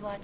is what...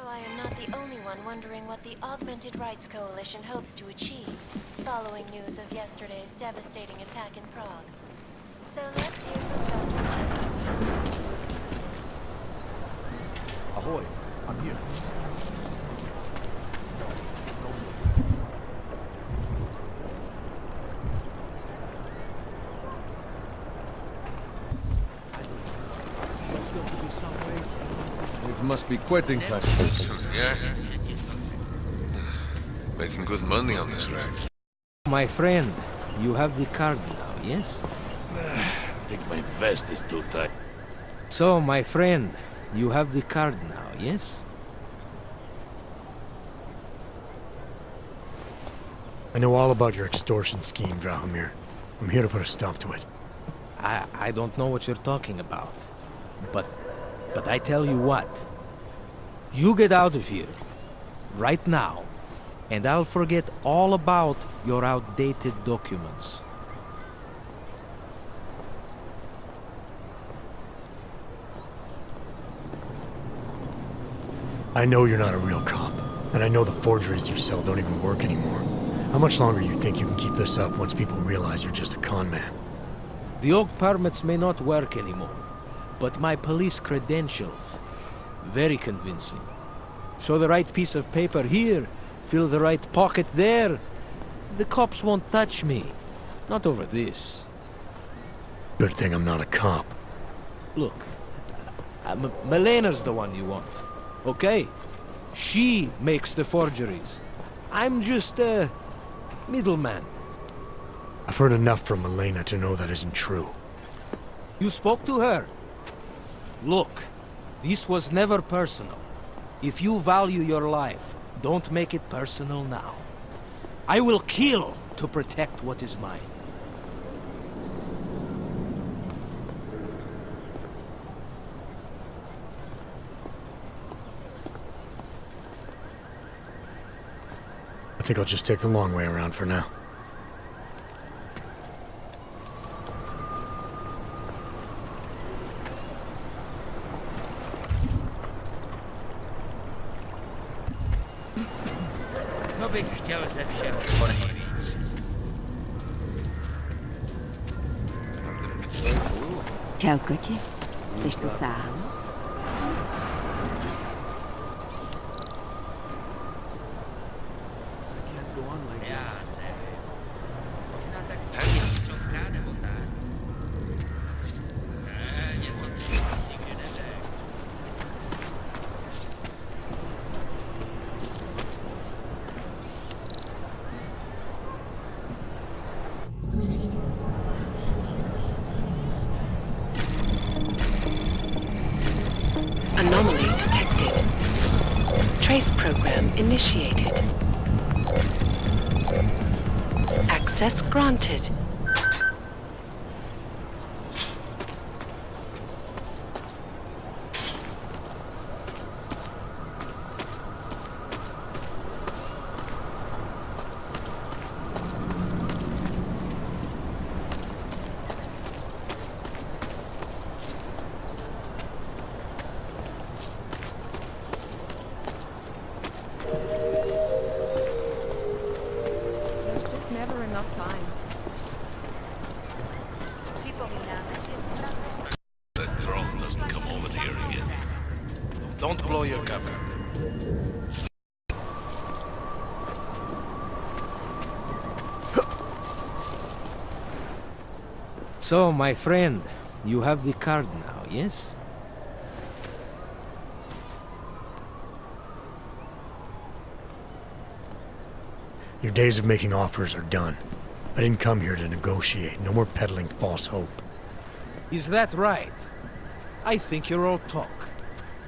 I am not the only one wondering what the Augmented Rights Coalition hopes to achieve, following news of yesterday's devastating attack in Prague. So let's hear from Dr. Ahoy, I'm here. It must be quitting time. Yeah? Making good money on this rag. My friend, you have the card now, yes? I think my vest is too tight. So, my friend, you have the card now, yes? I know all about your extortion scheme, Drahomir. I'm here to put a stop to it. I don't know what you're talking about. But I tell you what. You get out of here. Right now. And I'll forget all about your outdated documents. I know you're not a real cop, and I know the forgeries you sell don't even work anymore. How much longer do you think you can keep this up once people realize you're just a con man? The oak permits may not work anymore, but my police credentials, very convincing. Show the right piece of paper here, fill the right pocket there. The cops won't touch me. Not over this. Good thing I'm not a cop. Look, Melena's the one you want, okay? She makes the forgeries. I'm just a middleman. I've heard enough from Elena to know that isn't true. You spoke to her? Look, this was never personal. If you value your life, don't make it personal now. I will kill to protect what is mine. I think I'll just take the long way around for now. bych chtěl ze všeho co nejvíc. Čau, koti. Jseš tu sám? Já nevím. Možná tak tisícovka nebo tak. Něco nikdy neřekl. Anomaly detected. Trace program initiated. Access granted. Never enough time. That drone doesn't come over here again. Don't blow your cover. So, my friend, you have the card now, yes? Your days of making offers are done. I didn't come here to negotiate. No more peddling false hope. Is that right? I think you're all talk.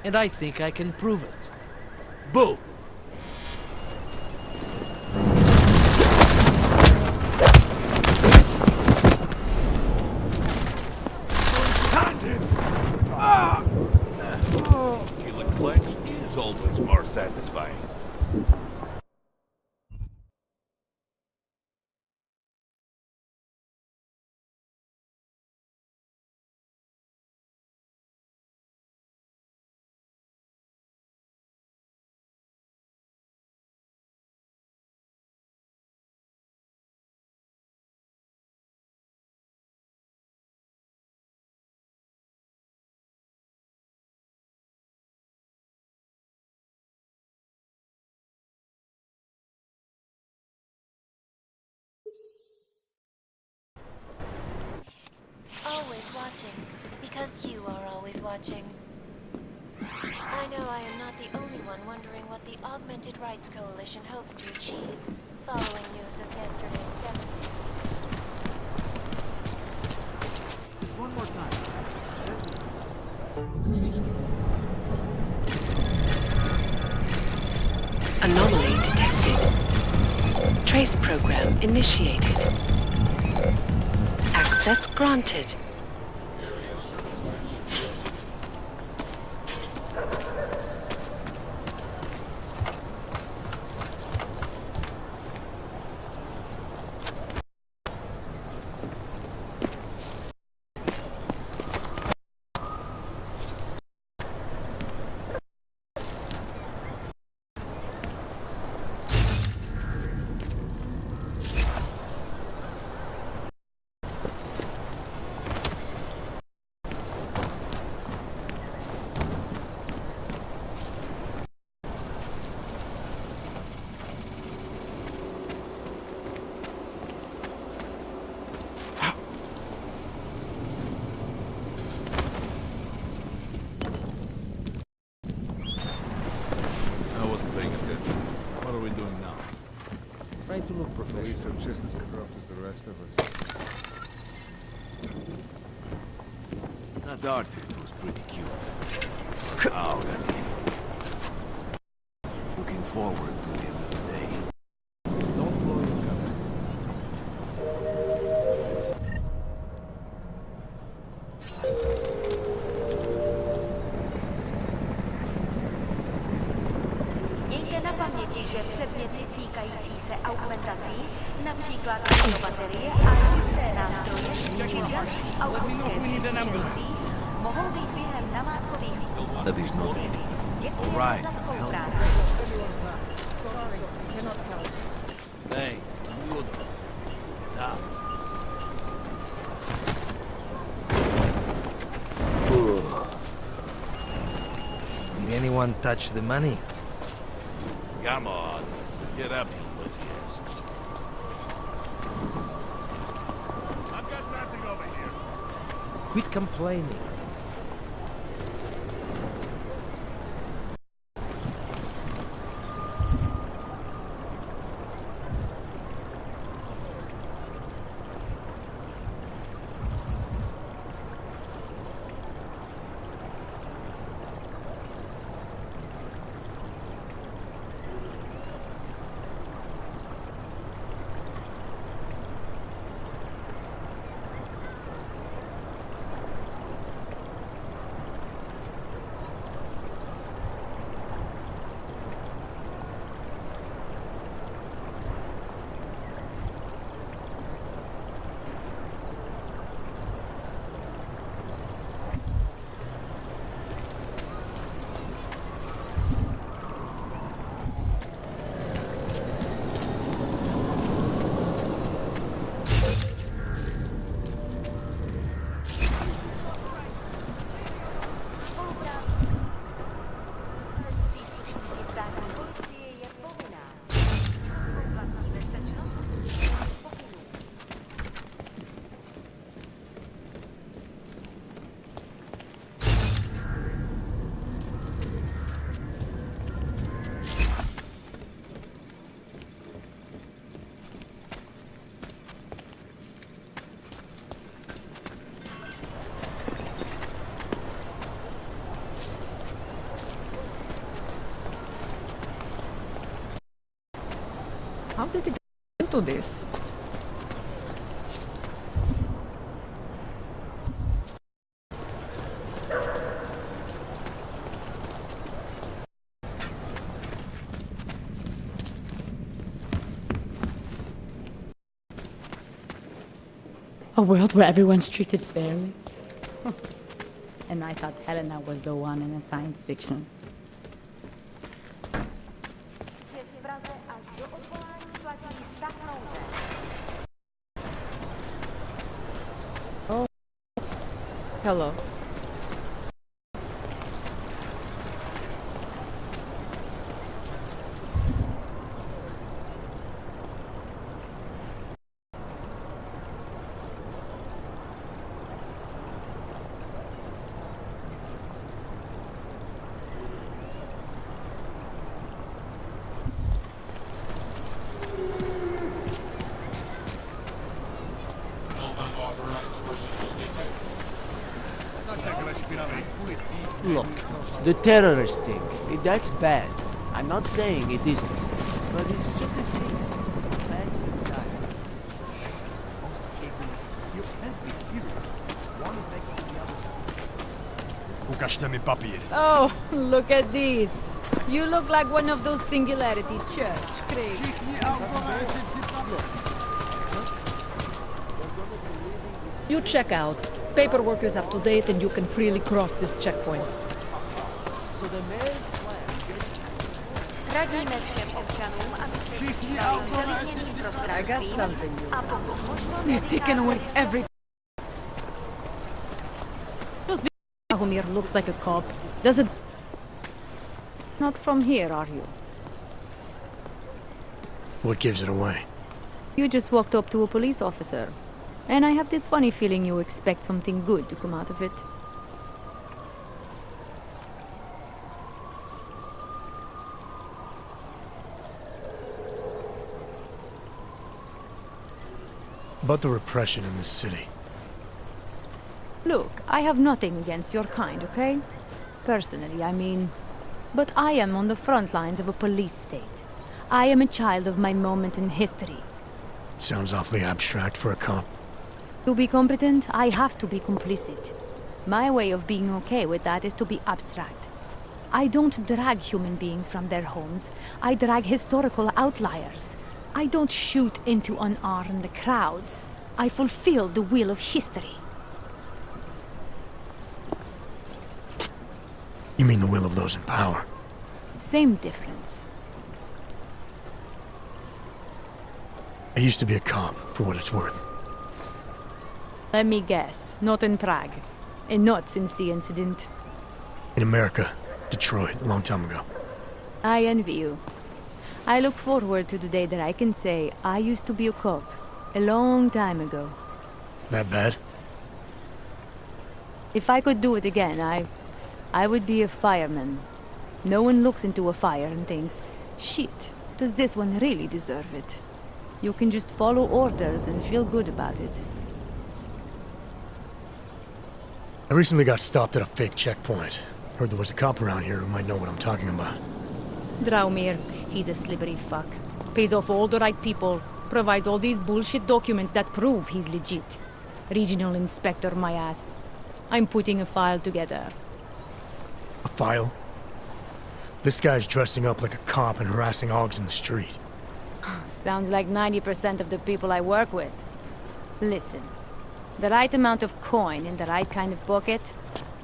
And I think I can prove it. Boo! Kill a clench is always more satisfying. Always watching, because you are always watching. I know I am not the only one wondering what the Augmented Rights Coalition hopes to achieve, following news of yesterday's devastating... One more time. Anomaly detected. Trace program initiated. Access granted. Trying to look professional. Police are just as corrupt as the rest of us. That artist was pretty cute. Proud, I mean. Looking forward to the end of the day. Don't blow your cover. Mějte na paměti, že předměty týkající se augmentací, například baterie a jisté nástroje či další autorské příslušenství, mohou být během namátkových That is not Děkujeme all right. za spolupráci. Sorry, cannot help. anyone touch the money. Come on. Get up, you lazy ass. I've got nothing over here. Quit complaining. How did it get into this? A world where everyone's treated fairly. And I thought Helena was the one in a science fiction. Hello. Look, the terrorist thing, that's bad. I'm not saying it isn't, but it's just a thing. Man died. You can't be serious. One next to the other. Ukažte mi papír. Oh, look at this. You look like one of those Singularity Church crazy. You check out. Paperwork is up to date and you can freely cross this checkpoint. So the mayor's plan Radíme všem občanům, aby se vyčítali přelidněným prostranstvím a pokud možno They're taking away every... Ahumir looks like a cop. Does it... Not from here, are you? What gives it away? You just walked up to a police officer. And I have this funny feeling you expect something good to come out of it. About the repression in this city. Look, I have nothing against your kind, okay? Personally, I mean. But I am on the front lines of a police state. I am a child of my moment in history. Sounds awfully abstract for a cop. To be competent, I have to be complicit. My way of being okay with that is to be abstract. I don't drag human beings from their homes. I drag historical outliers. I don't shoot into unarmed crowds. I fulfill the will of history. You mean the will of those in power? Same difference. I used to be a cop, for what it's worth. Let me guess, not in Prague. And not since the incident. In America, Detroit, a long time ago. I envy you. I look forward to the day that I can say I used to be a cop a long time ago. That bad? If I could do it again, I would be a fireman. No one looks into a fire and thinks, shit, does this one really deserve it? You can just follow orders and feel good about it. I recently got stopped at a fake checkpoint. Heard there was a cop around here who might know what I'm talking about. Draumir, he's a slippery fuck. Pays off all the right people. Provides all these bullshit documents that prove he's legit. Regional inspector, my ass. I'm putting a file together. A file? This guy's dressing up like a cop and harassing hogs in the street. Sounds like 90% of the people I work with. Listen, the right amount of coin in the right kind of pocket,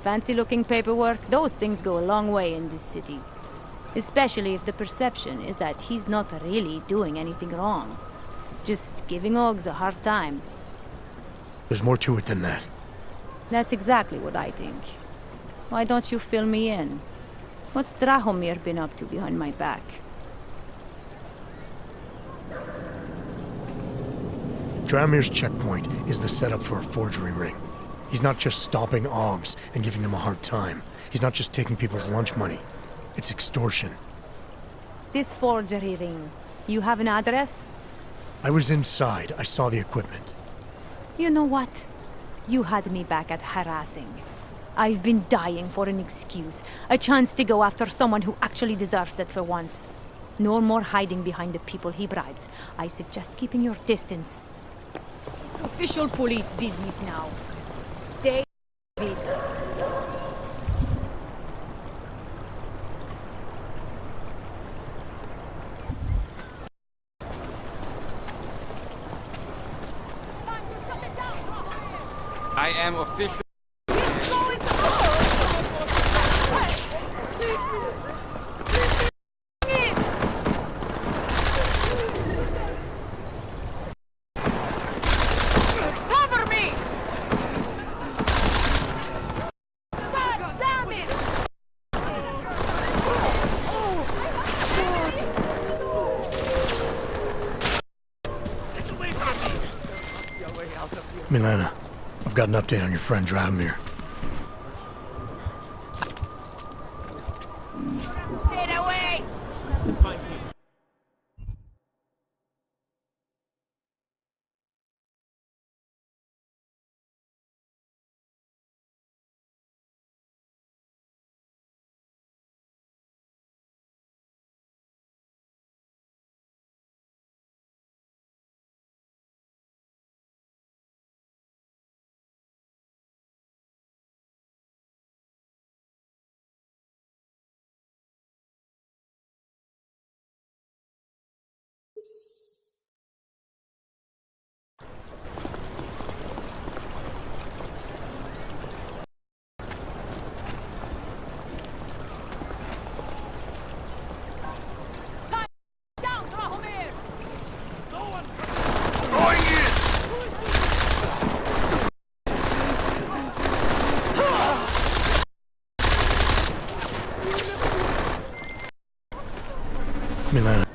fancy-looking paperwork, those things go a long way in this city. Especially if the perception is that he's not really doing anything wrong. Just giving hogs a hard time. There's more to it than that. That's exactly what I think. Why don't you fill me in? What's Drahomir been up to behind my back? Draumir's checkpoint is the setup for a forgery ring. He's not just stopping Augs and giving them a hard time. He's not just taking people's lunch money. It's extortion. This forgery ring, you have an address? I was inside. I saw the equipment. You know what? You had me back at harassing. I've been dying for an excuse. A chance to go after someone who actually deserves it for once. No more hiding behind the people he bribes. I suggest keeping your distance. It's official police business now. Stay out of it. I am official. Cover me! God damn it! Milena, I've got an update on your friend Draumir. Get away! Down, Drahomir! Milena,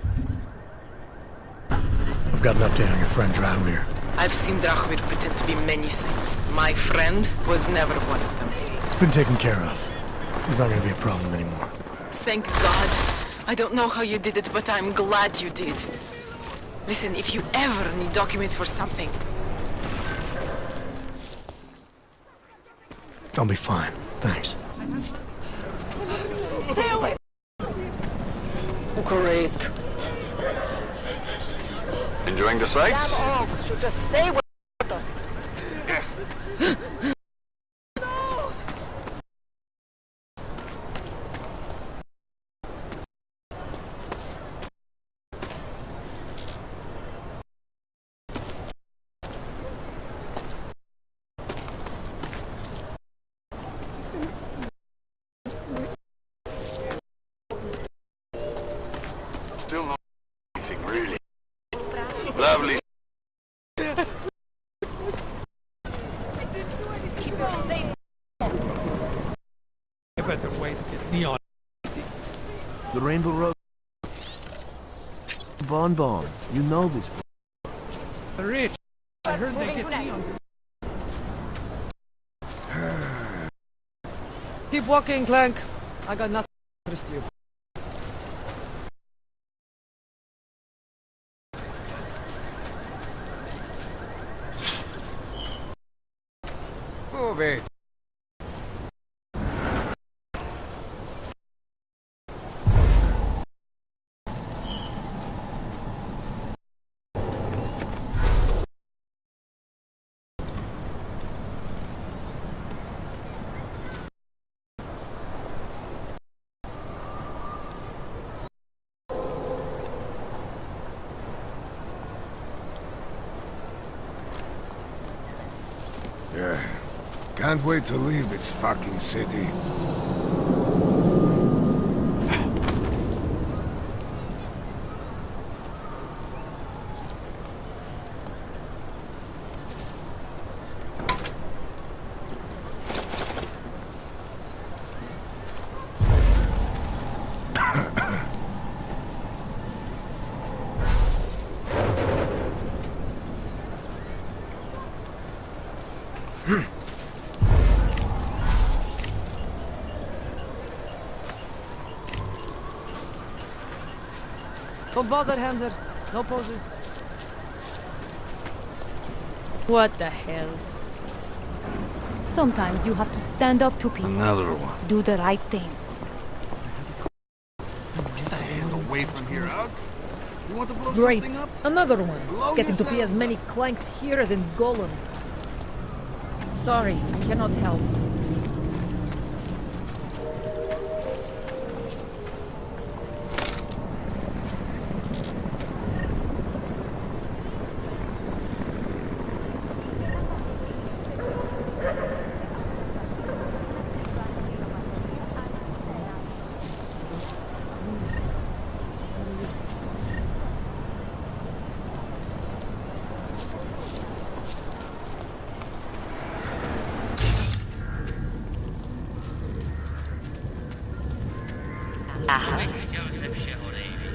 I've got an update on your friend Draumir. I've seen Drahomir pretend to be many things. My friend was never one of them. It's been taken care of. He's not gonna be a problem anymore. Thank God. I don't know how you did it, but I'm glad you did. Listen, if you ever need documents for something, I'll be fine. Thanks. Stay away! great. Enjoying the sights? Oaks should just stay with them. Yes. Still not anything, really. Lovely. A better way to get neon The Rainbow Road. Bon, you know this. Rich, I heard they get me on. Keep walking, Clank. I got nothing to interest you. Move it. Yeah. Can't wait to leave this fucking city. Don't bother, Hanser. No posing. What the hell? Sometimes you have to stand up to people. Another one. Do the right thing. Get the hell away from here, Ugg. You want to blow Great. something up? Another one. Blow Getting to be yourself as many Clanks here as in Golem. Sorry, I cannot help. Widziałem lepsze olejnic.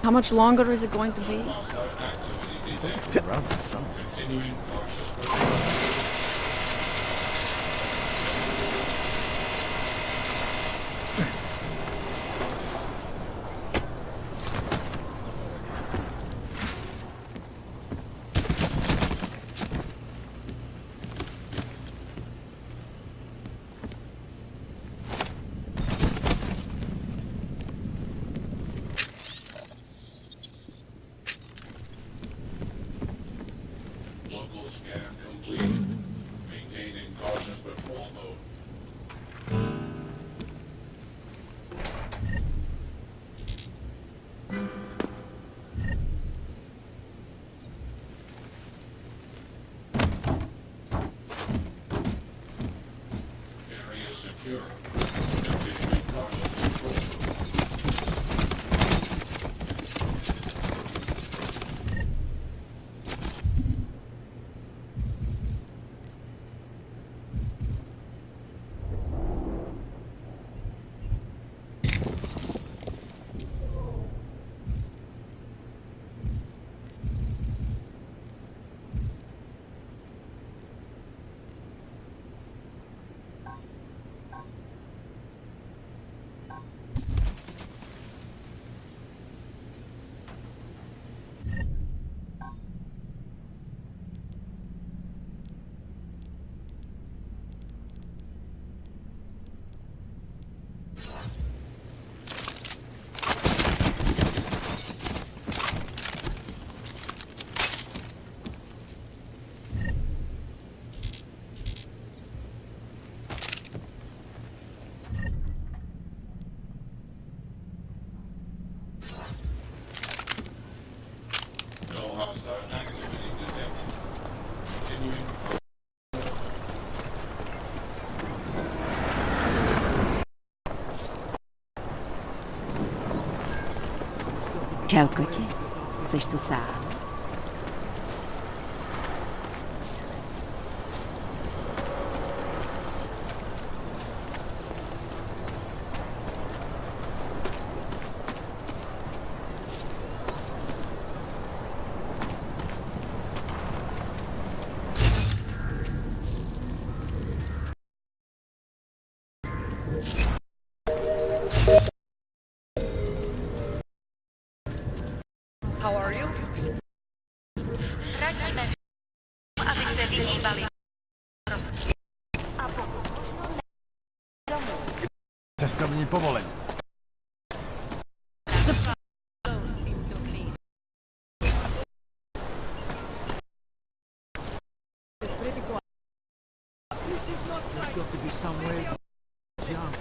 How much longer is it going to be? Around the sun. Local scan complete. Maintaining cautious patrol mode. Area secure. Maintaining cautious patrol mode. No hostile activity detected. Continuing. Čau, koti. Jseš tu sám? How are you? Radíme, aby se vyhýbali. A pokud možno domů. Cestovní povolení. There's got to be somewhere. Yeah.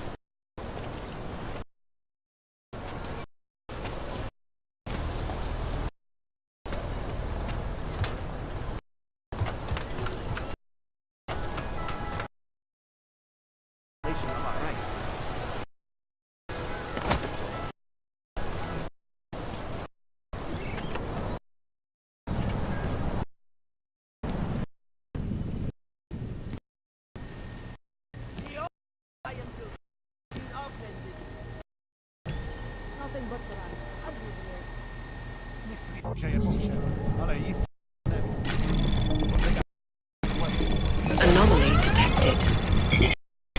Anomaly detected.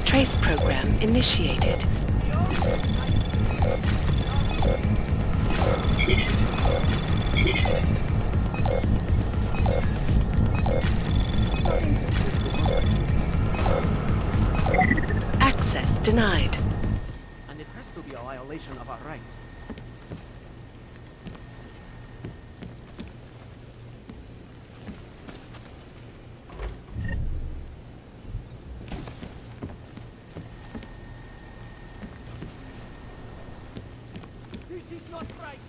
Trace program initiated. Access denied. And it has to be a violation of our rights. This is not right!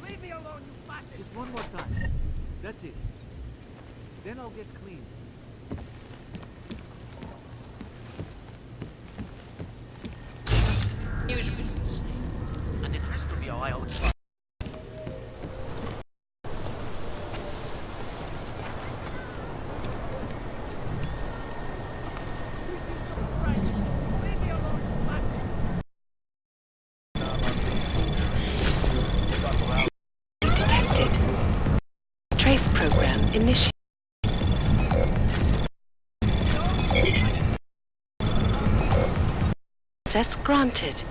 Leave me alone, you bastard! Just one more time. That's it. Then I'll get clean. And it has to be a violation. Detected. Trace program initiated. Access granted.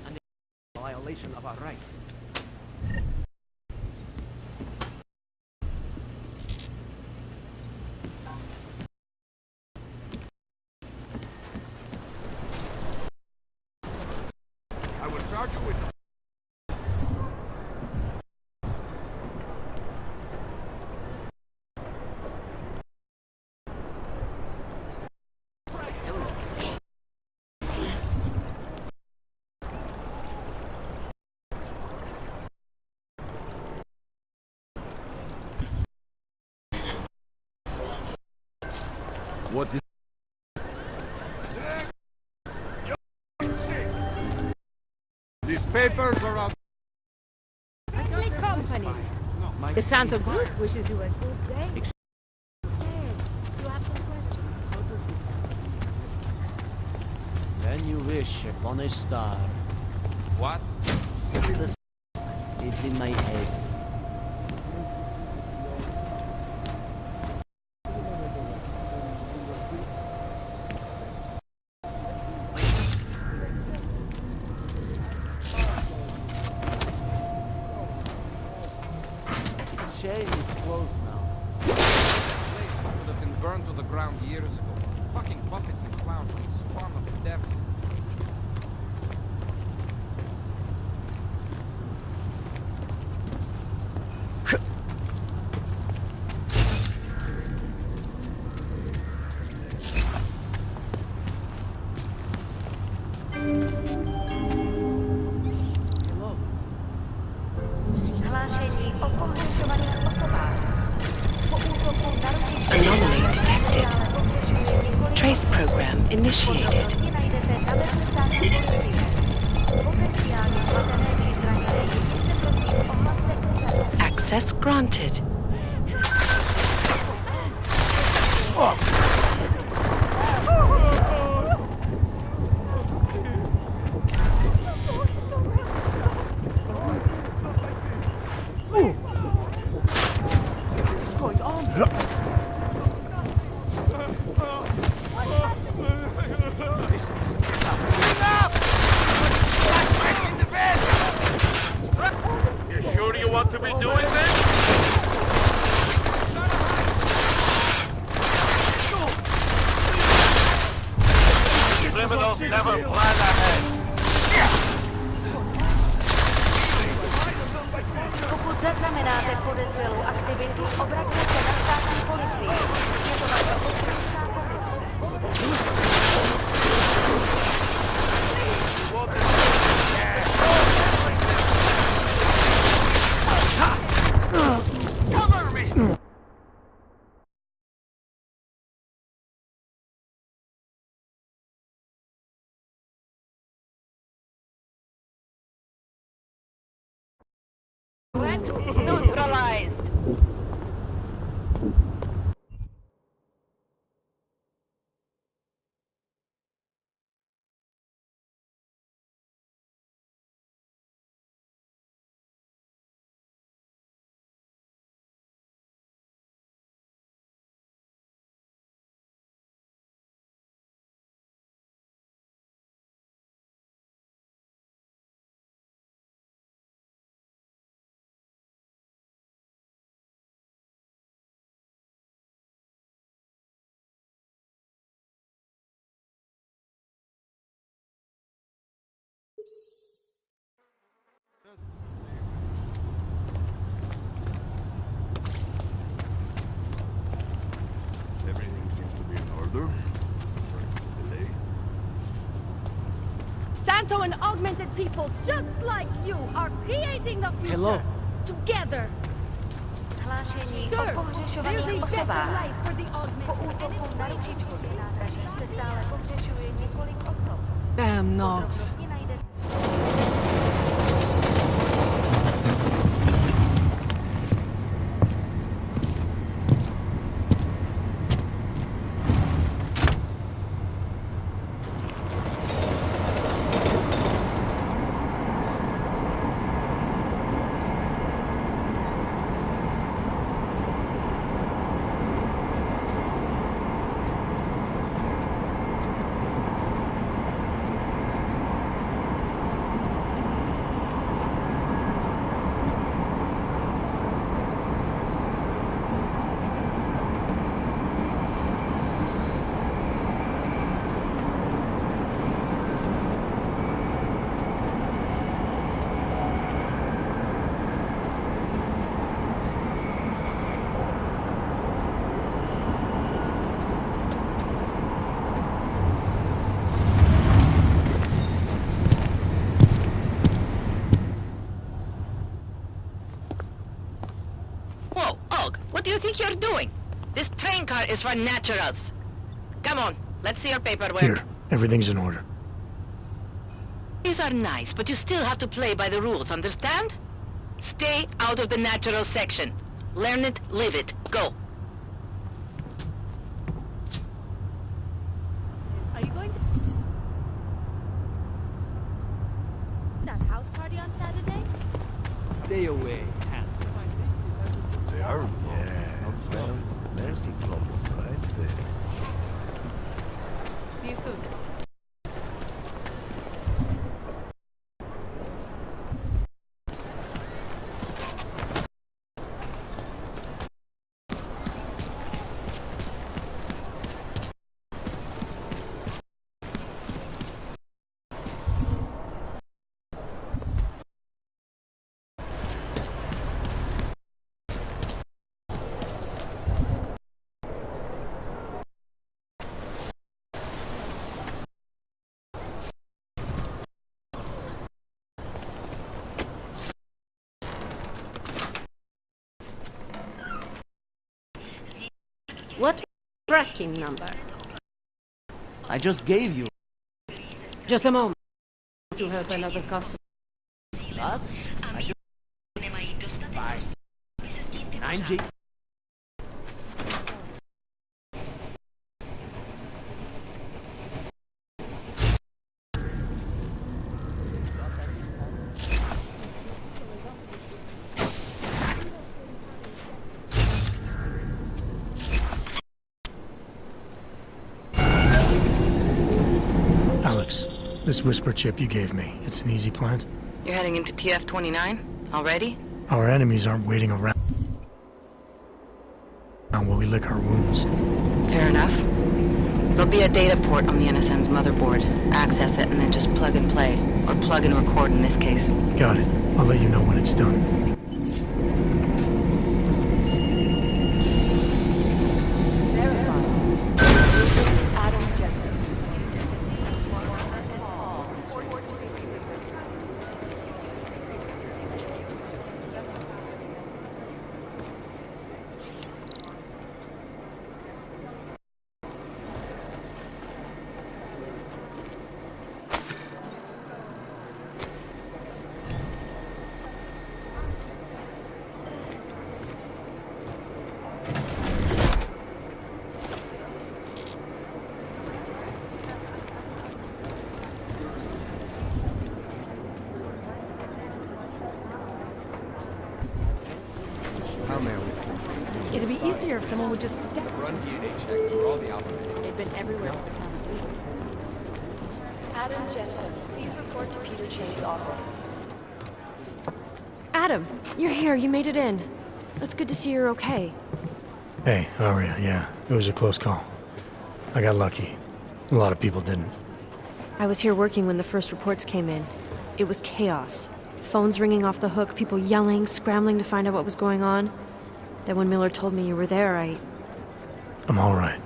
And a violation of our rights. argue with them. What is... These papers are out. Friendly company. The Santo Group wishes you a good day. Yes. You have some questions? When you wish upon a star. What? It's in my head. Shame it's closed now. This place would have been burned to the ground years ago. Fucking puppets and clowns and spawn of the devil. Hlášení o pohřešovaných osobách. Po útoku na rodiče Anomaly detected. Trace program initiated. najdete na webu státní policie. Potenciálně zmatené či zraněné jedince prosím ohlaste úřadu. Access granted. What's going on? You sure you want to be doing this? Criminals never plan ahead. Pokud zaznamenáte podezřelou aktivitu, obraťte se na státní policii. Je to vaše občanská Cover me! neutralized. Everything seems to be in order. Sorry for the delay. Santo and augmented people just like you are creating the future. Hello. Together. Hlášení o Sir, there's pohřešovaných a better osobách. life for the Po augmented. útoku na ručičku nádraží se stále pohřešuje několik osob. Damn Knox. Podrobnosti najdete. What do you think you're doing? This train car is for naturals. Come on, let's see your paperwork. Here, everything's in order. These are nice, but you still have to play by the rules, understand? Stay out of the natural section. Learn it, live it. Go. Are you going to that house party on Saturday? Stay away, Hannah. They are? Yeah. Well, there's the clothes right there. See you soon. What tracking number? I just gave you. Just a moment. To help another customer. What? I just... 9G. Alex, this whisper chip you gave me, it's an easy plant? You're heading into TF-29 already? Our enemies aren't waiting around while we lick our wounds. Fair enough. There'll be a data port on the NSN's motherboard. Access it and then just plug and play. Or plug and record in this case. Got it. I'll let you know when it's done. It'd be easier if someone would just step. Run DNA checks through all the operators. They've been everywhere. Adam Jensen, please report to Peter Chain's office. Adam, you're here. You made it in. It's good to see you're okay. Hey, Aria, yeah, it was a close call. I got lucky. A lot of people didn't. I was here working when the first reports came in. It was chaos. Phones ringing off the hook, people yelling, scrambling to find out what was going on. Then when Miller told me you were there, I'm all right.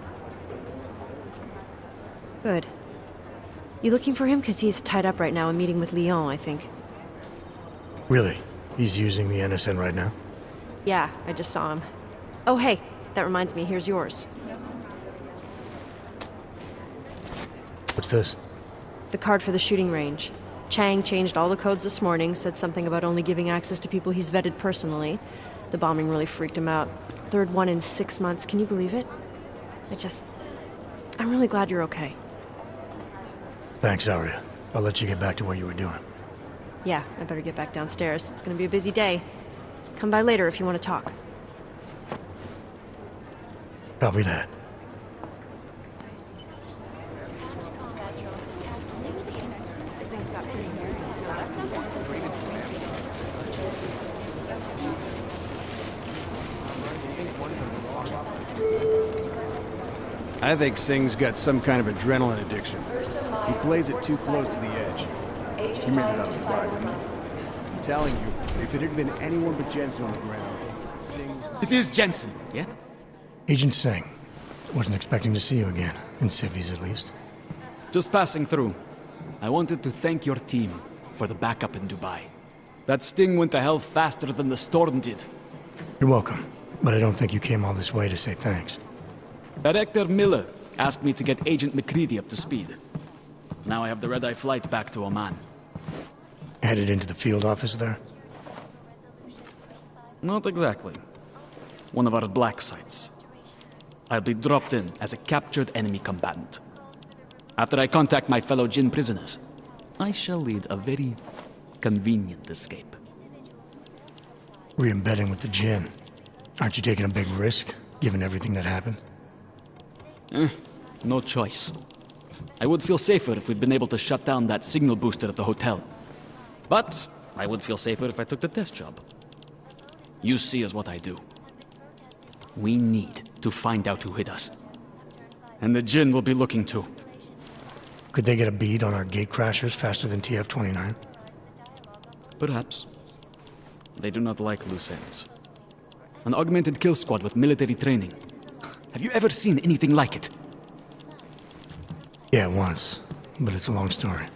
Good. You looking for him? Because he's tied up right now and meeting with Lyon, I think. Really? He's using the NSN right now? Yeah, I just saw him. Oh, hey, that reminds me, here's yours. What's this? The card for the shooting range. Chang changed all the codes this morning, said something about only giving access to people he's vetted personally. The bombing really freaked him out. Third one in 6 months, can you believe it? I'm really glad you're okay. Thanks, Aria. I'll let you get back to what you were doing. Yeah, I better get back downstairs. It's gonna be a busy day. Come by later if you want to talk. Copy that. I think Singh's got some kind of adrenaline addiction. He plays it too close to the edge. He made it out alive, didn't he? I'm telling you, if it had been anyone but Jensen on the ground, Singh... It is Jensen, yeah? Agent Singh. Wasn't expecting to see you again. In civvies, at least. Just passing through. I wanted to thank your team for the backup in Dubai. That sting went to hell faster than the storm did. You're welcome. But I don't think you came all this way to say thanks. Director Miller asked me to get Agent McCready up to speed. Now I have the red-eye flight back to Oman. Headed into the field office there? Not exactly. One of our black sites. I'll be dropped in as a captured enemy combatant. After I contact my fellow Jinn prisoners, I shall lead a very convenient escape. Re-embedding with the Jinn. Aren't you taking a big risk, given everything that happened? No choice. I would feel safer if we'd been able to shut down that signal booster at the hotel. But I would feel safer if I took the test job. You see is what I do. We need to find out who hit us. And the Jinn will be looking too. Could they get a bead on our gate crashers faster than TF-29? Perhaps. They do not like loose ends. An augmented kill squad with military training. Have you ever seen anything like it? Yeah, once. But it's a long story.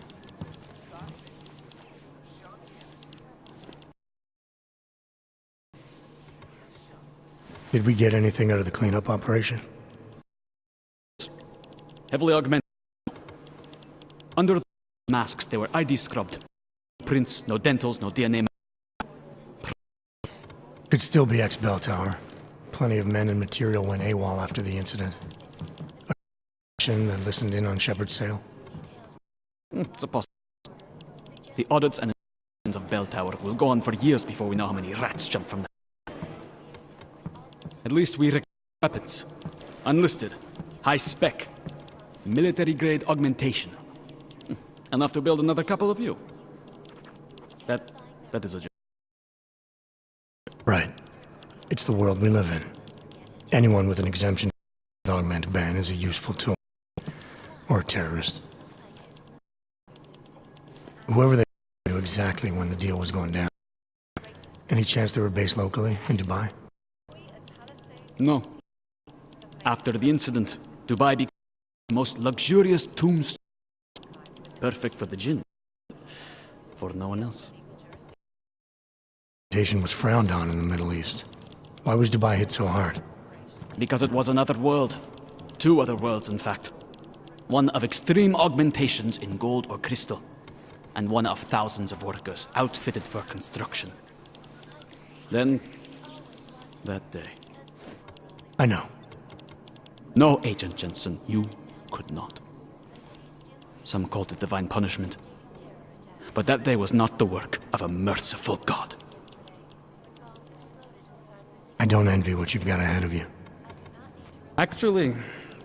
Did we get anything out of the cleanup operation? Heavily augmented. Under the masks, they were ID scrubbed. Prints, no dentals, no DNA. Could still be ex-Bell Tower. Plenty of men and material went AWOL after the incident. That listened in on Shepard's sale. It's a possibility. The audits and inspections of Bell Tower will go on for years before we know how many rats jump from that. At least we recover weapons. Unlisted. High spec. Military-grade augmentation. Enough to build another couple of you. That is a joke. Right. It's the world we live in. Anyone with an exemption to the augment ban is a useful tool. Or a terrorist. Whoever they knew exactly when the deal was going down. Any chance they were based locally, in Dubai? No. After the incident, Dubai became the most luxurious tombstone. Perfect for the Jinn. For no one else. Augmentation was frowned on in the Middle East. Why was Dubai hit so hard? Because it was another world. Two other worlds, in fact. One of extreme augmentations in gold or crystal, and one of thousands of workers outfitted for construction. Then, that day. I know. No, Agent Jensen, you could not. Some called it divine punishment. But that day was not the work of a merciful God. I don't envy what you've got ahead of you. Actually,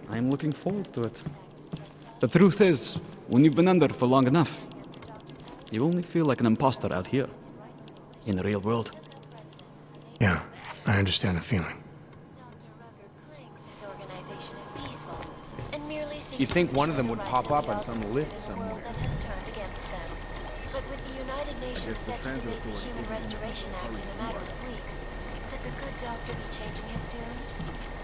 I'm looking forward to it. The truth is, when you've been under for long enough, you only feel like an imposter out here, in the real world. Yeah, I understand the feeling. You'd think one of them would pop up on some list somewhere. But with the United Nations set to debate the Human Restoration Act in a matter of weeks, could the good doctor be changing his tune?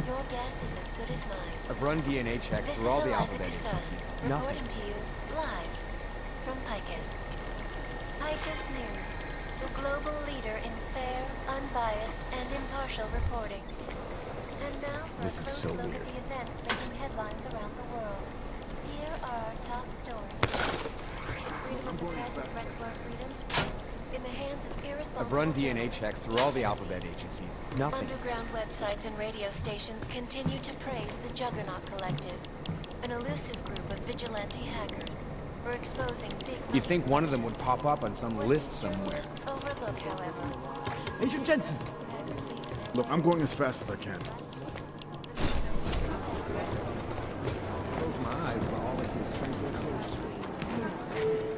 Your guess is as good as mine. I've run DNA checks This through all is the Eliza alphabet Casson, agencies. reporting Nothing. to you live from Picus. Picus News, the global leader in fair, unbiased, and impartial reporting. And now for This a is close so look weird. at the events making headlines around the world. Here are our top stories. Is freedom of the press a threat to our freedom? In the hands of irresponsible I've run DNA checks through all the alphabet agencies. Nothing. Underground websites and radio stations continue to praise the Juggernaut Collective, an elusive group of vigilante hackers who are exposing big You'd think one of them would pop up on some list somewhere. overlook, however. Agent Jensen! Look, I'm going as fast as I can.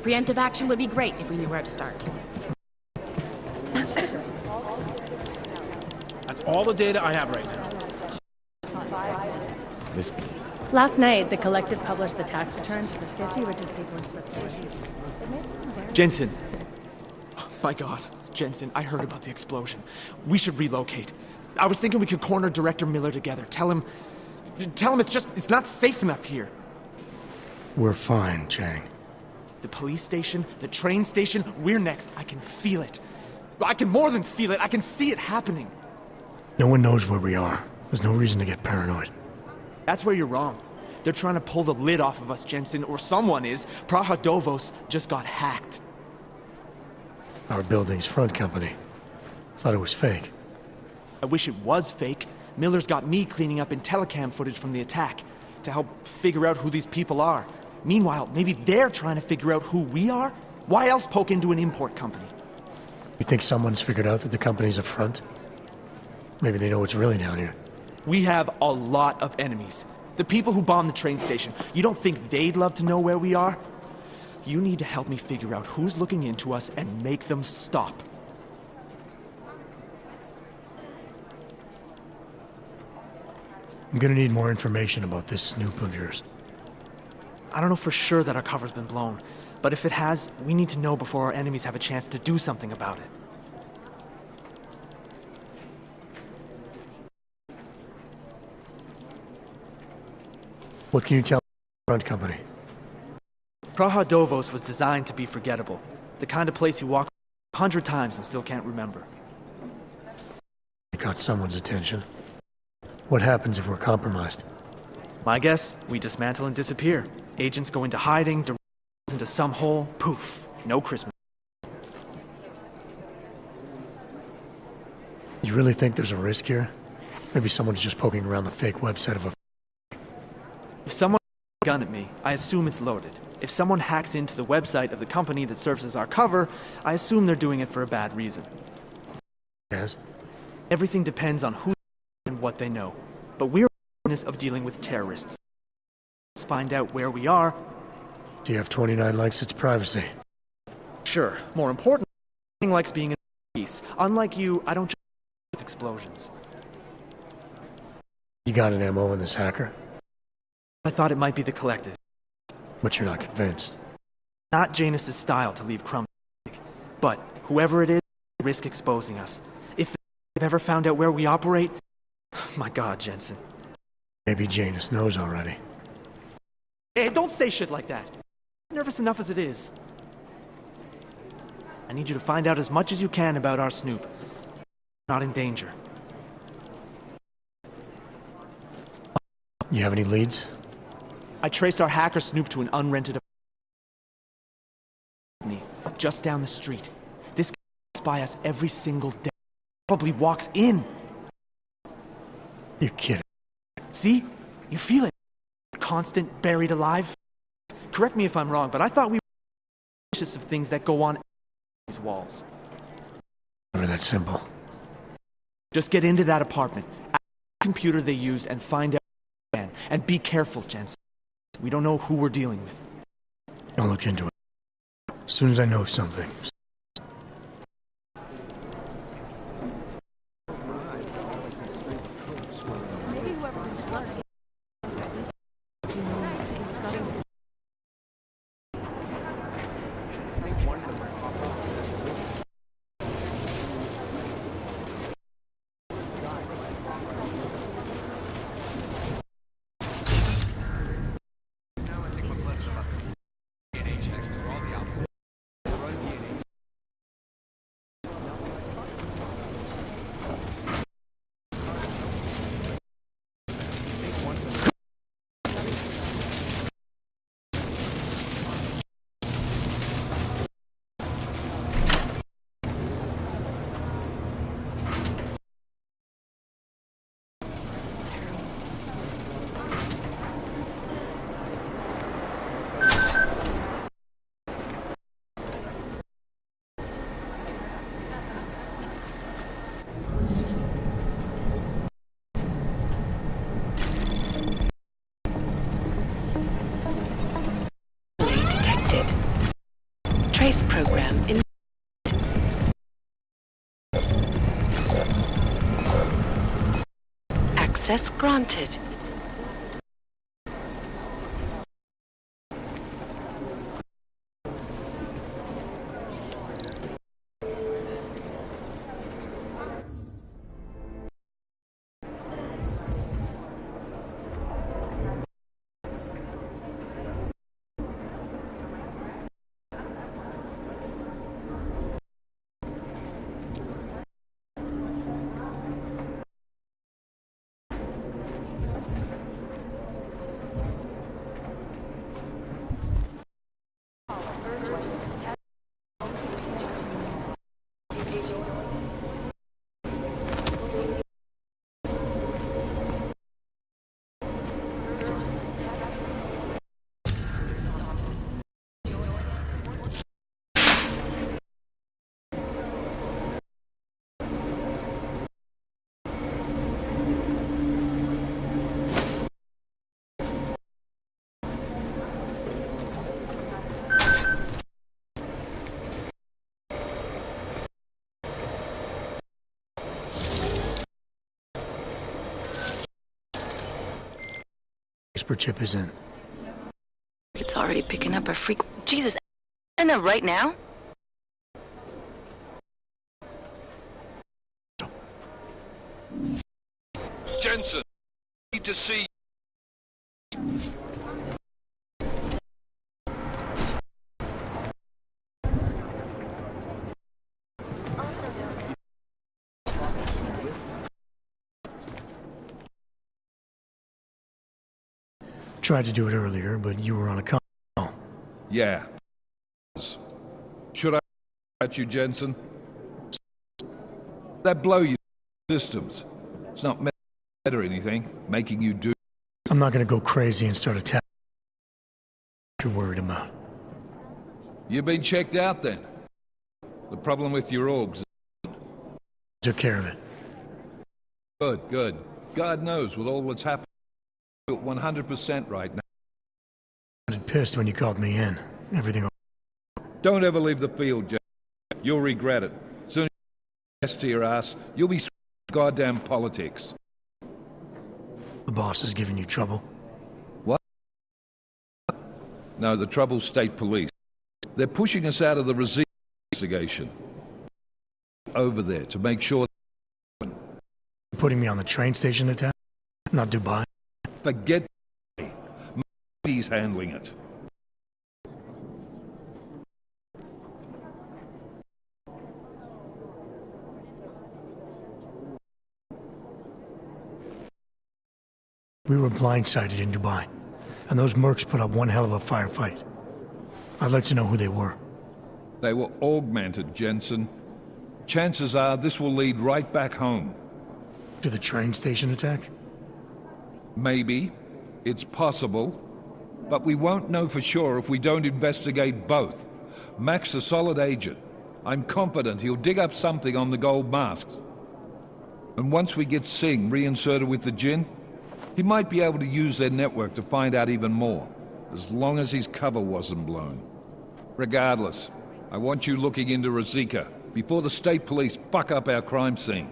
Preemptive action would be great if we knew where to start. That's all the data I have right now. Last night, the collective published the tax returns of the 50 richest people in Switzerland. Jensen. My God, Jensen, I heard about the explosion. We should relocate. I was thinking we could corner Director Miller together. Tell him it's not safe enough here. We're fine, Chang. The police station, the train station, we're next. I can feel it. I can more than feel it. I can see it happening. No one knows where we are. There's no reason to get paranoid. That's where you're wrong. They're trying to pull the lid off of us, Jensen, or someone is. Pt.2 just got hacked. Our building's front company. Thought it was fake. I wish it was fake. Miller's got me cleaning up telecam footage from the attack to help figure out who these people are. Meanwhile, maybe they're trying to figure out who we are? Why else poke into an import company? You think someone's figured out that the company's a front? Maybe they know what's really down here. We have a lot of enemies. The people who bombed the train station. You don't think they'd love to know where we are? You need to help me figure out who's looking into us and make them stop. I'm gonna need more information about this snoop of yours. I don't know for sure that our cover's been blown, but if it has, we need to know before our enemies have a chance to do something about it. What can you tell the front company? Pt.2 was designed to be forgettable. The kind of place you walk 100 times and still can't remember. You caught someone's attention. What happens if we're compromised? My guess, we dismantle and disappear. Agents go into hiding, into some hole, poof, no Christmas. You really think there's a risk here? Maybe someone's just poking around the fake website of a... If someone has a gun at me, I assume it's loaded. If someone hacks into the website of the company that serves as our cover, I assume they're doing it for a bad reason. Yes? Everything depends on who and what they know. But we're in the business of dealing with terrorists. Let's find out where we are. TF-29 likes its privacy. Sure. More important, likes being in peace. Unlike you, I don't just with explosions. You got an MO in this hacker? I thought it might be the collective. But you're not convinced. Not Janus's style to leave crumbs. But whoever it is, risk exposing us. If they've ever found out where we operate, my God, Jensen. Maybe Janus knows already. Hey, don't say shit like that. I'm nervous enough as it is. I need you to find out as much as you can about our Snoop. Not in danger. You have any leads? I traced our hacker Snoop to an unrented apartment just down the street. This guy walks by us every single day. Probably walks in. You're kidding. See? You feel it. Constant, buried alive. Correct me if I'm wrong, but I thought we were suspicious of things that go on these walls. Never that simple. Just get into that apartment, ask the computer they used, and find out who ran. And be careful, Jensen. We don't know who we're dealing with. I'll look into it. As soon as I know something. Trace program in. Access granted. Whisper chip is in. It's already picking up a freak. Jesus, and right now? Jensen, need to see. Tried to do it earlier, but you were on a call. Yeah. Should I at you, Jensen? That blow you systems. It's not meant or anything, making you do. I'm not gonna go crazy and start attacking. What you're worried about. You've been checked out then. The problem with your orgs. Took care of it. Good, good. God knows with all that's happened. 100% right now. I was pissed when you called me in. Everything. Don't ever leave the field, Jack. You'll regret it. Soon as you to your ass, you'll be goddamn politics. The boss is giving you trouble. What? No, the trouble's state police. They're pushing us out of the Rosita investigation. Over there to make sure. Putting me on the train station attack? Not Dubai. Forget. He's handling it. We were blindsided in Dubai, and those mercs put up one hell of a firefight. I'd like to know who they were. They were augmented, Jensen. Chances are this will lead right back home. To the train station attack? Maybe. It's possible. But we won't know for sure if we don't investigate both. Mac's a solid agent. I'm confident he'll dig up something on the gold masks. And once we get Singh reinserted with the Jinn, he might be able to use their network to find out even more, as long as his cover wasn't blown. Regardless, I want you looking into Rosika before the state police fuck up our crime scene.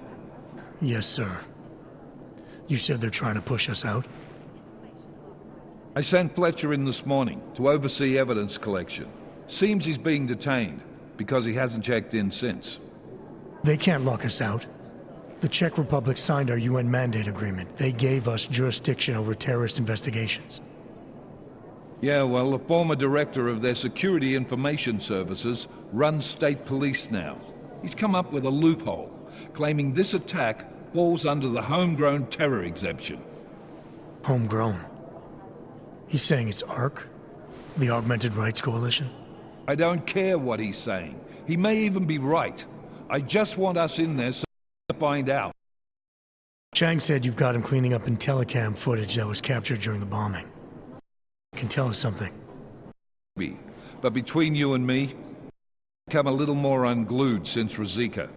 Yes, sir. You said they're trying to push us out? I sent Fletcher in this morning to oversee evidence collection. Seems he's being detained, because he hasn't checked in since. They can't lock us out. The Czech Republic signed our UN mandate agreement. They gave us jurisdiction over terrorist investigations. Yeah, well, the former director of their security information services runs state police now. He's come up with a loophole, claiming this attack falls under the homegrown terror exemption. Homegrown? He's saying it's ARC? The Augmented Rights Coalition? I don't care what he's saying. He may even be right. I just want us in there so to find out. Chang said you've got him cleaning up Intellicam footage that was captured during the bombing. Can tell us something. But between you and me, become a little more unglued since Rosika.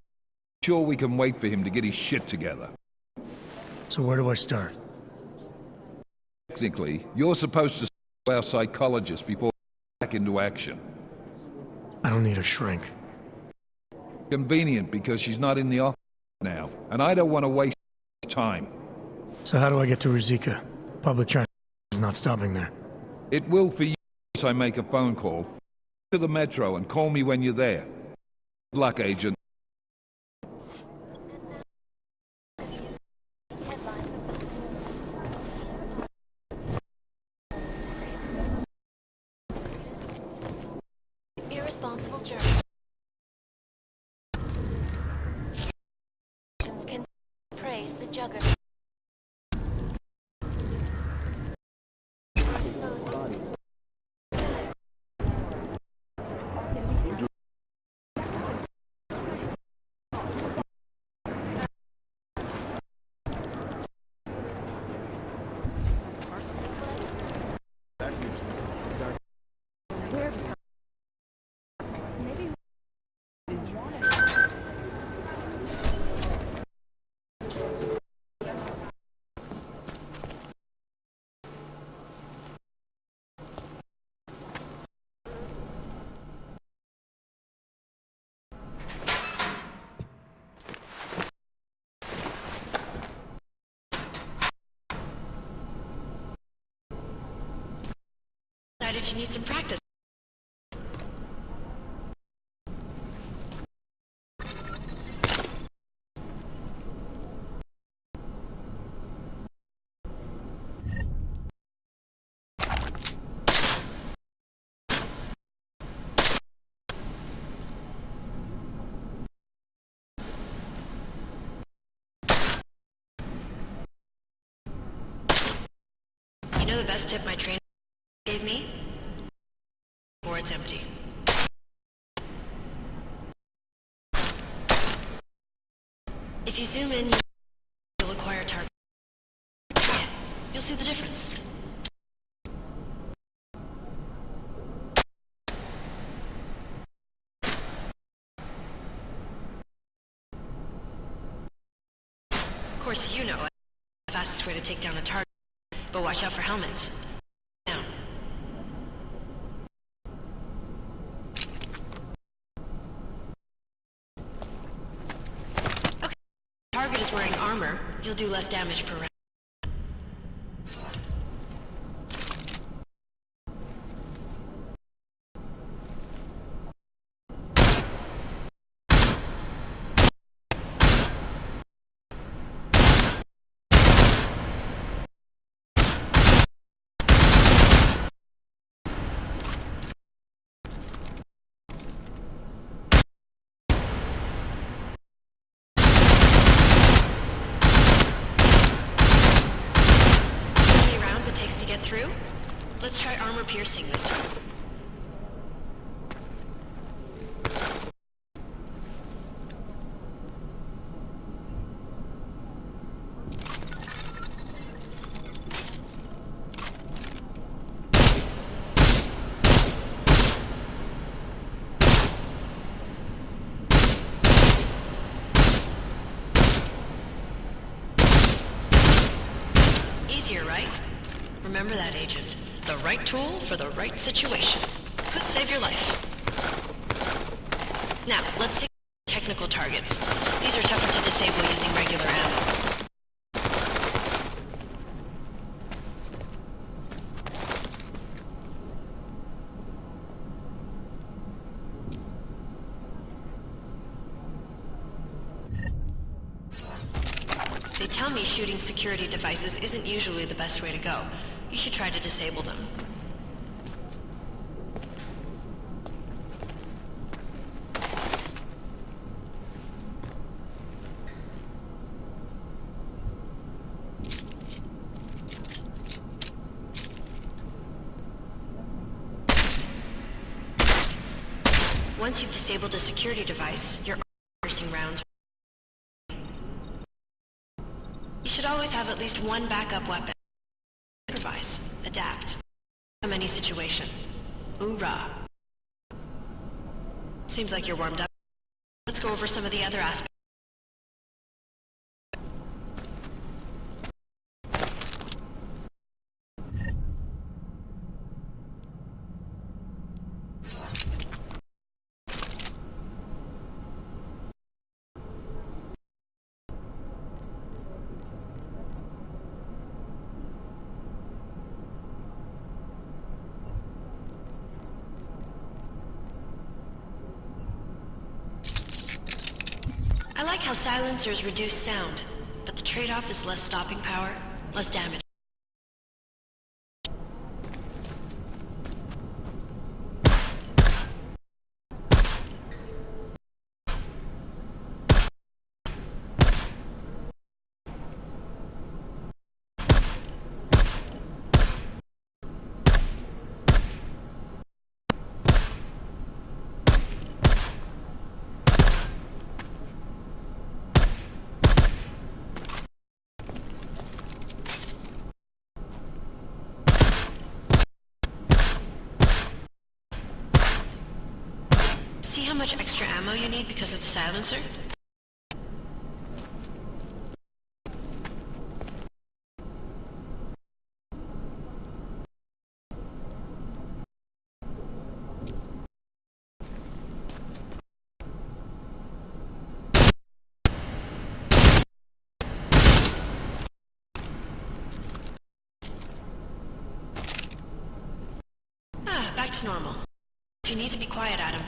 Sure we can wait for him to get his shit together. So where do I start? Technically, you're supposed to our psychologist before back into action. I don't need a shrink. Convenient because she's not in the office now, and I don't want to waste time. So how do I get to Rosika? Public transport is not stopping there. It will for you once I make a phone call. To the metro and call me when you're there. Good luck, Agent. Irresponsible journey. Can praise the juggernaut. bet you need some practice. You know the best tip my trainer gave me? Before it's empty. If you zoom in, you'll acquire target. You'll see the difference. Of course, you know it. The fastest way to take down a target, but watch out for helmets. Down. Okay. Target is wearing armor. You'll do less damage per round. Through? Let's try armor piercing this time. Easier, right? Remember that, Agent. The right tool for the right situation. Could save your life. Now, let's take technical targets. These are tougher to disable using regular ammo. They tell me shooting security devices isn't usually the best way to go. You should try to disable them. Once you've disabled a security device, your piercing rounds. You should always have at least one backup weapon. Improvise. Adapt. From any situation. Hoorah. Seems like you're warmed up. Let's go over some of the other aspects. I like how silencers reduce sound, but the trade-off is less stopping power, less damage. See how much extra ammo you need because it's a silencer? Back to normal. If you need to be quiet, Adam,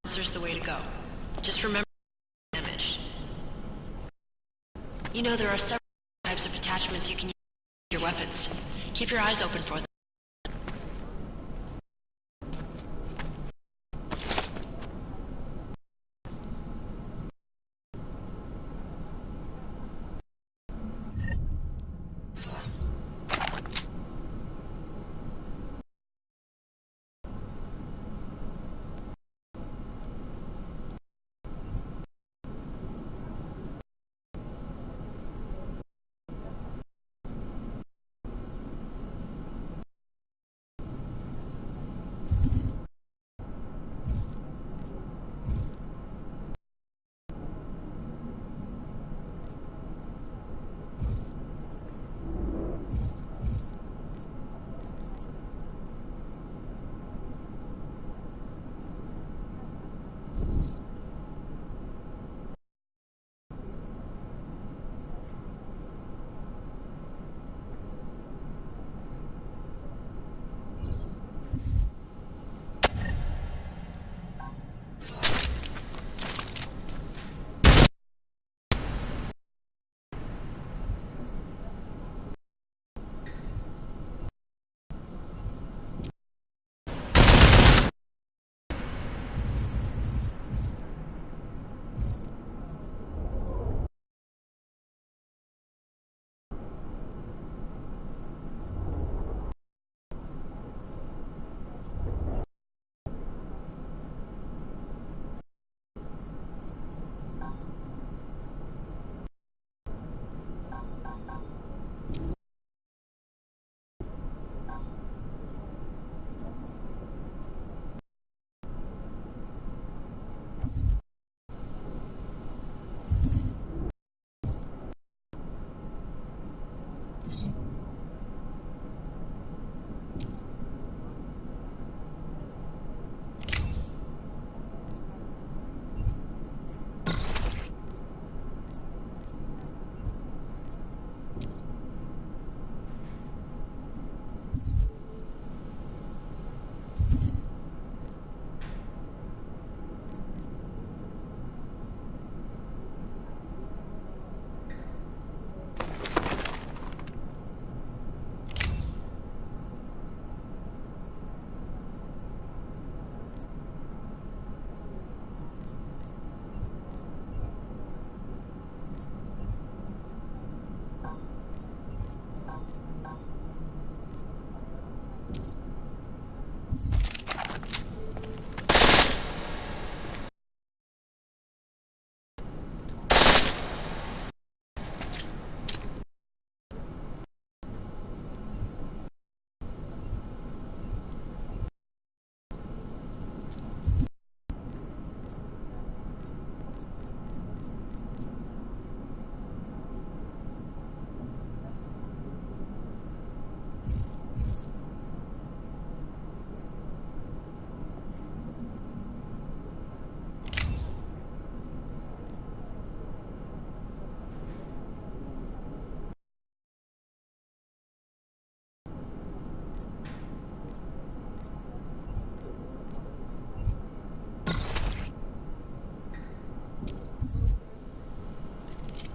answer's the way to go. Just remember damaged. You know there are several types of attachments you can use with your weapons. Keep your eyes open for them.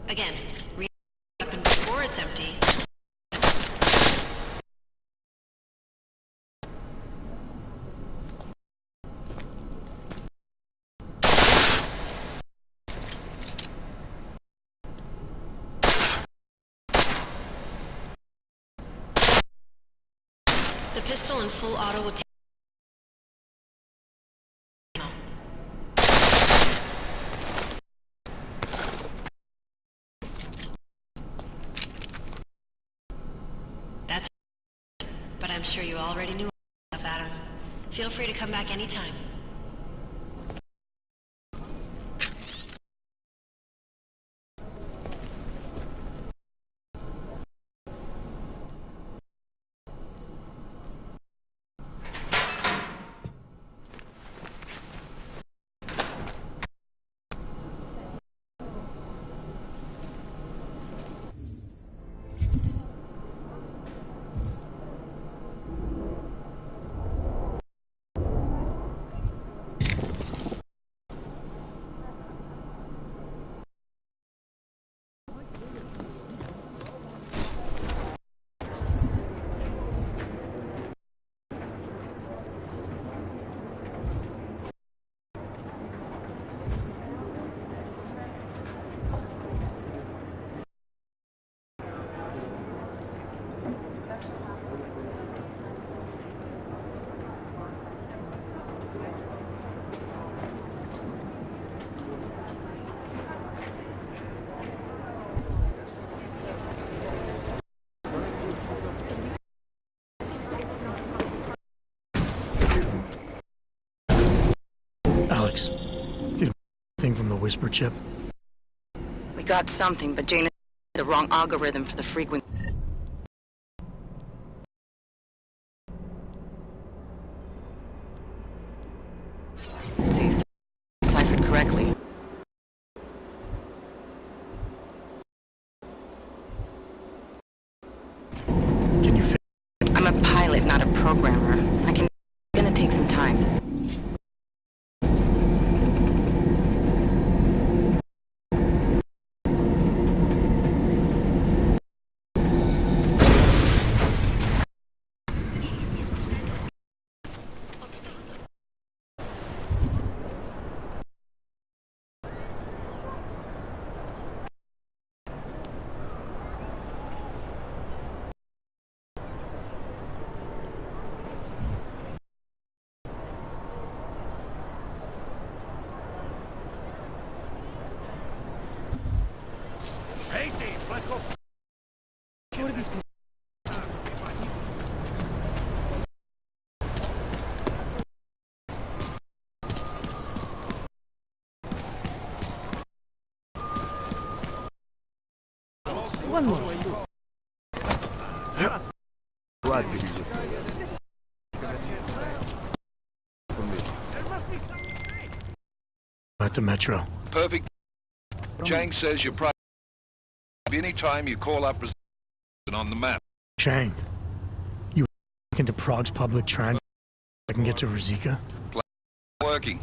Again, read the weapon before it's empty. The pistol in full auto will take ammo. That's but I'm sure you already knew stuff, Adam. Feel free to come back anytime. Max? Did thing from the whisper chip? We got something, but Jane the wrong algorithm for the frequency. Ciphered correctly. Can you fix? I'm a pilot, not a programmer. It's gonna take some time. One more. Glad to hear you say that. At the metro. Perfect. Chang says you're probably any time you call up on the map. Chang, you into Prague's public transit I can get to Ruzicka? Working.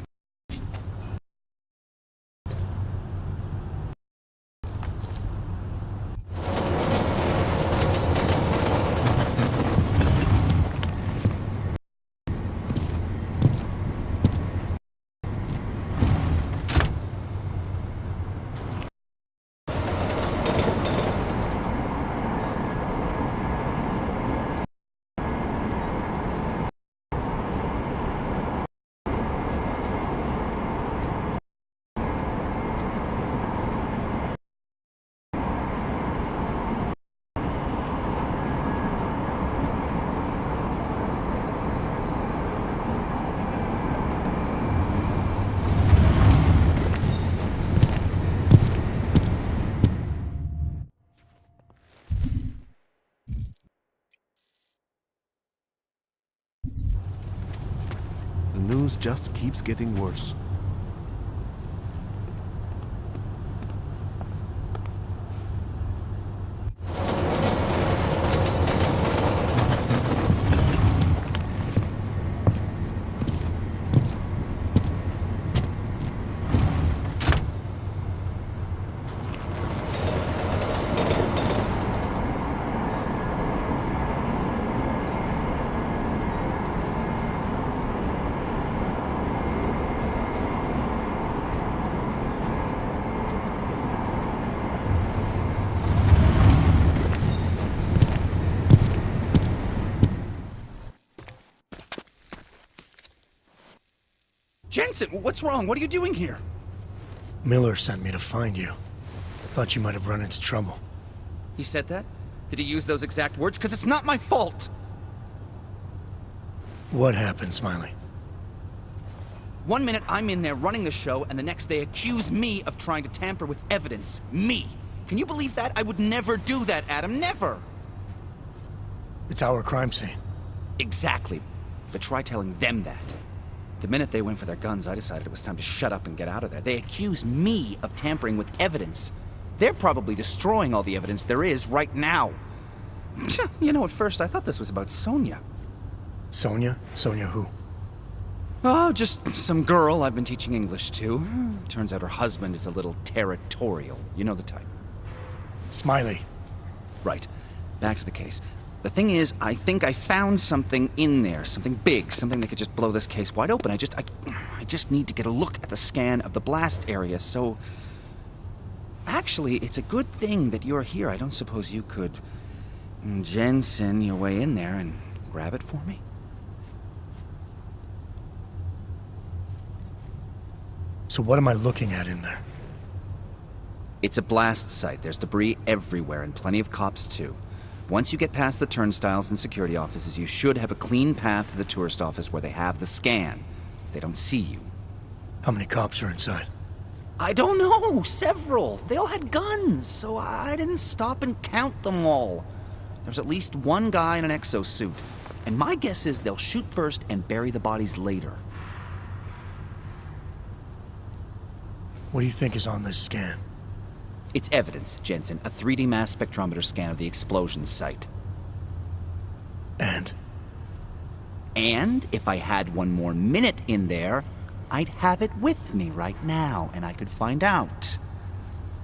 The news just keeps getting worse. Jensen, what's wrong? What are you doing here? Miller sent me to find you. Thought you might have run into trouble. He said that? Did he use those exact words? Because it's not my fault! What happened, Smiley? 1 minute I'm in there running the show, and the next they accuse me of trying to tamper with evidence. Me! Can you believe that? I would never do that, Adam. Never! It's our crime scene. Exactly. But try telling them that. The minute they went for their guns, I decided it was time to shut up and get out of there. They accuse me of tampering with evidence. They're probably destroying all the evidence there is right now. You know, at first I thought this was about Sonia. Sonia? Sonia who? Oh, just some girl I've been teaching English to. Turns out her husband is a little territorial. You know the type. Smiley. Right. Back to the case. The thing is, I think I found something in there, something big, something that could just blow this case wide open. I just need to get a look at the scan of the blast area, so... Actually, it's a good thing that you're here. I don't suppose you could Jensen your way in there and grab it for me? So what am I looking at in there? It's a blast site. There's debris everywhere, and plenty of cops, too. Once you get past the turnstiles and security offices, you should have a clean path to the tourist office where they have the scan, if they don't see you. How many cops are inside? I don't know. Several. They all had guns, so I didn't stop and count them all. There's at least one guy in an exosuit. And my guess is they'll shoot first and bury the bodies later. What do you think is on this scan? It's evidence, Jensen. A 3D mass spectrometer scan of the explosion site. And? And if I had one more minute in there, I'd have it with me right now, and I could find out.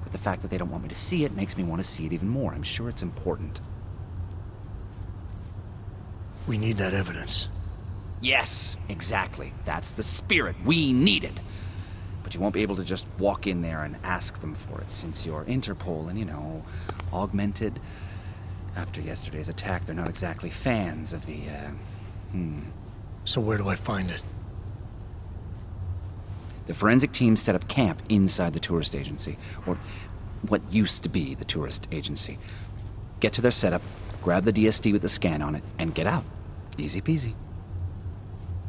But the fact that they don't want me to see it makes me want to see it even more. I'm sure it's important. We need that evidence. Yes, exactly. That's the spirit. We need it. But you won't be able to just walk in there and ask them for it, since you're Interpol and, you know, augmented. After yesterday's attack, they're not exactly fans of the, So where do I find it? The forensic team set up camp inside the tourist agency, or what used to be the tourist agency. Get to their setup, grab the DSD with the scan on it, and get out. Easy peasy.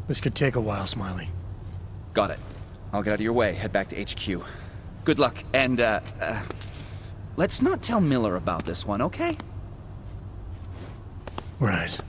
This could take a while, Smiley. Got it. I'll get out of your way, head back to HQ. Good luck, and, let's not tell Miller about this one, okay? Right.